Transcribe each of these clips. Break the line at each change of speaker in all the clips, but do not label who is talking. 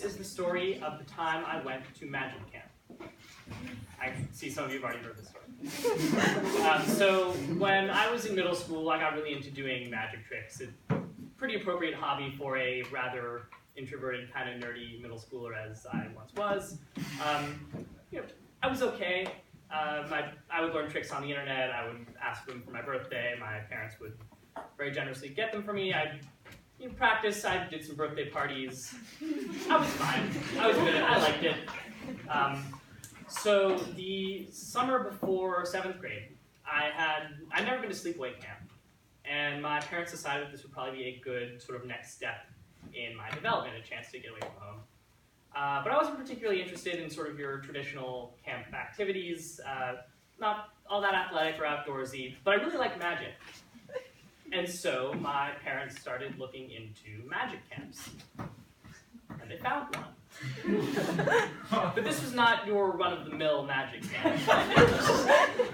is the story of the time I went to magic camp. I see some of you have already heard this story. So when I was in middle school, I got really into doing magic tricks. A pretty appropriate hobby for a rather introverted, kind of nerdy middle schooler as I once was. I was okay. I would learn tricks on the internet. I would ask them for my birthday. My parents would very generously get them for me. I practiced. I did some birthday parties. I was fine. I was good. I liked it. So the summer before 7th grade, I'd never been to sleepaway camp, and my parents decided this would probably be a good sort of next step in my development, a chance to get away from home. But I wasn't particularly interested in sort of your traditional camp activities, not all that athletic or outdoorsy, but I really liked magic. And so my parents started looking into magic camps, and they found one. But this was not your run-of-the-mill magic camp.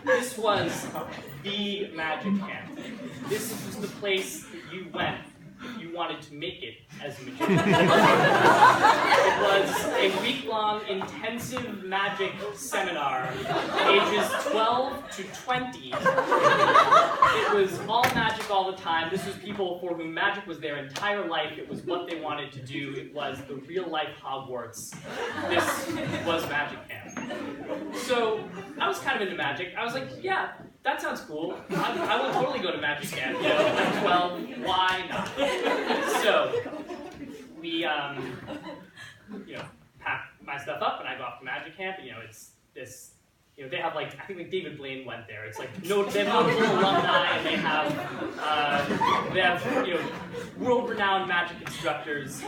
This was the magic camp. This was the place you went if you wanted to make it as a magician. It was a week-long intensive magic seminar, ages 12 to 20. It was all magic all the time. This was people for whom magic was their entire life. It was what they wanted to do. It was the real-life Hogwarts. This was magic camp. So I was kind of into magic. I was like, yeah, that sounds cool. I will totally go to magic camp. I'm 12. Why not? So we, pack my stuff up and I go off to magic camp. It's this. They have I think David Blaine went there. It's they have notable alumni, and they have world-renowned magic instructors.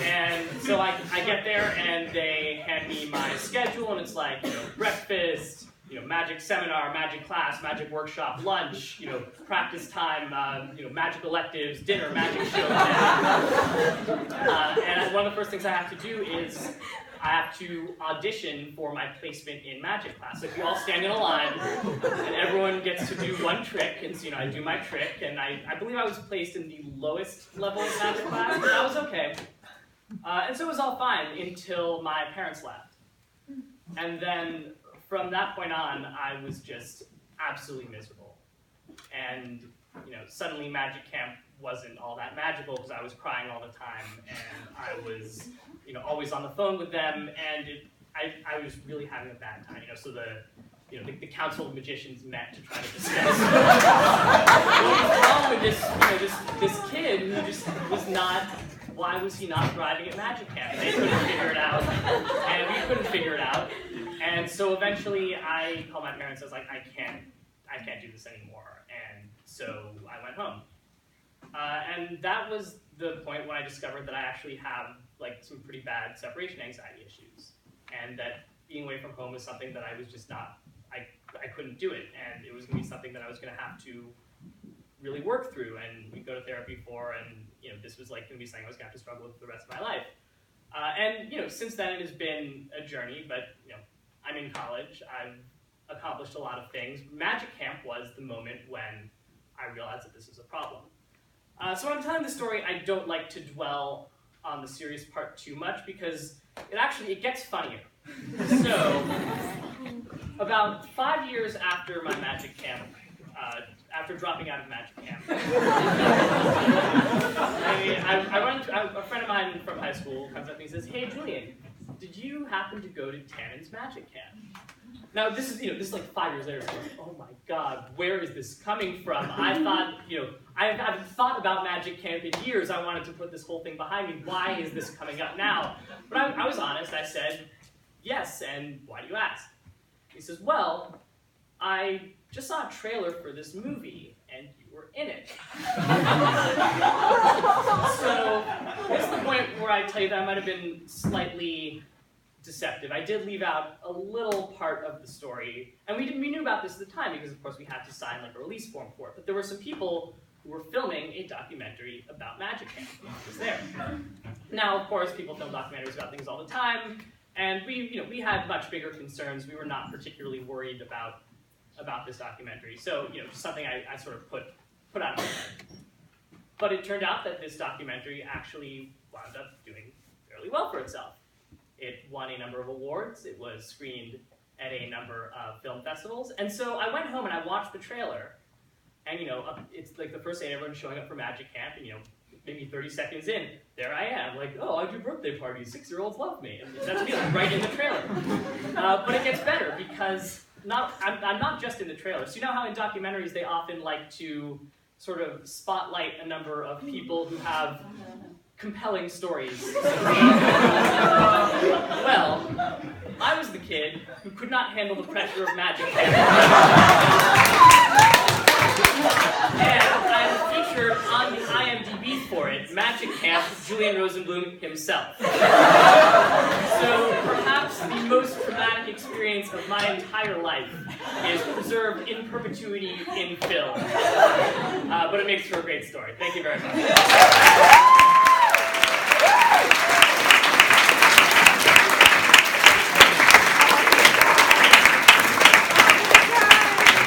And so I get there and they hand me my schedule, and it's breakfast, magic seminar, magic class, magic workshop, lunch, practice time, magic electives, dinner, magic show. And one of the first things I have to do is I have to audition for my placement in magic class. So if you all stand in a line, and everyone gets to do one trick, and I do my trick, and I believe I was placed in the lowest level of magic class, but that was okay. And so it was all fine until my parents left. And then from that point on, I was just absolutely miserable. And suddenly magic camp wasn't all that magical because I was crying all the time, and I was always on the phone with them, and I was really having a bad time. So the council of magicians met to try to discuss what was wrong with this kid who just was not. Why was he not thriving at magic camp? They couldn't figure it out, and we couldn't figure it out. And so eventually, I called my parents. I was like, I can't do this anymore. And so I went home. And that was the point when I discovered that I actually have some pretty bad separation anxiety issues, and that being away from home was something that I was just not. I couldn't do it, and it was going to be something that I was going to have to really work through, and we go to therapy for, and this was going to be something I was going to have to struggle with for the rest of my life. And since then it has been a journey, but I'm in college. I've accomplished a lot of things. Magic camp was the moment when I realized that this was a problem. So when I'm telling the story, I don't like to dwell on the serious part too much because it gets funnier. So about 5 years after my magic camp, after dropping out of magic camp, a friend of mine from high school comes up and he says, "Hey Julian, did you happen to go to Tannen's magic camp?" Now this is 5 years later. So oh my God, where is this coming from? I thought, I haven't thought about magic camp in years. I wanted to put this whole thing behind me. Why is this coming up now? But I was honest. I said, yes, and why do you ask? He says, well, I just saw a trailer for this movie, and you were in it. So this is the point where I tell you that I might have been slightly deceptive. I did leave out a little part of the story, and we knew about this at the time because, of course, we had to sign a release form for it. But there were some people who were filming a documentary about magic camp. It was there. Now, of course, people film documentaries about things all the time, and we had much bigger concerns. We were not particularly worried about this documentary. So, just something I sort of put out there. But it turned out that this documentary actually wound up doing fairly well for itself. won a number of awards. It was screened at a number of film festivals. And so I went home and I watched the trailer. And, it's like the first day everyone's showing up for Magic Camp, and, maybe 30 seconds in, there I am, like, oh, I do birthday parties, 6-year-olds love me. And that's me, like, right in the trailer. But it gets better because I'm not just in the trailer. So you know how in documentaries they often like to sort of spotlight a number of people who have compelling stories. Well, I was the kid who could not handle the pressure of Magic Camp. And I am featured on the IMDb for it, Magic Camp, Julian Rosenblum himself. So perhaps the most traumatic experience of my entire life is preserved in perpetuity in film. But it makes for a great story. Thank you very much.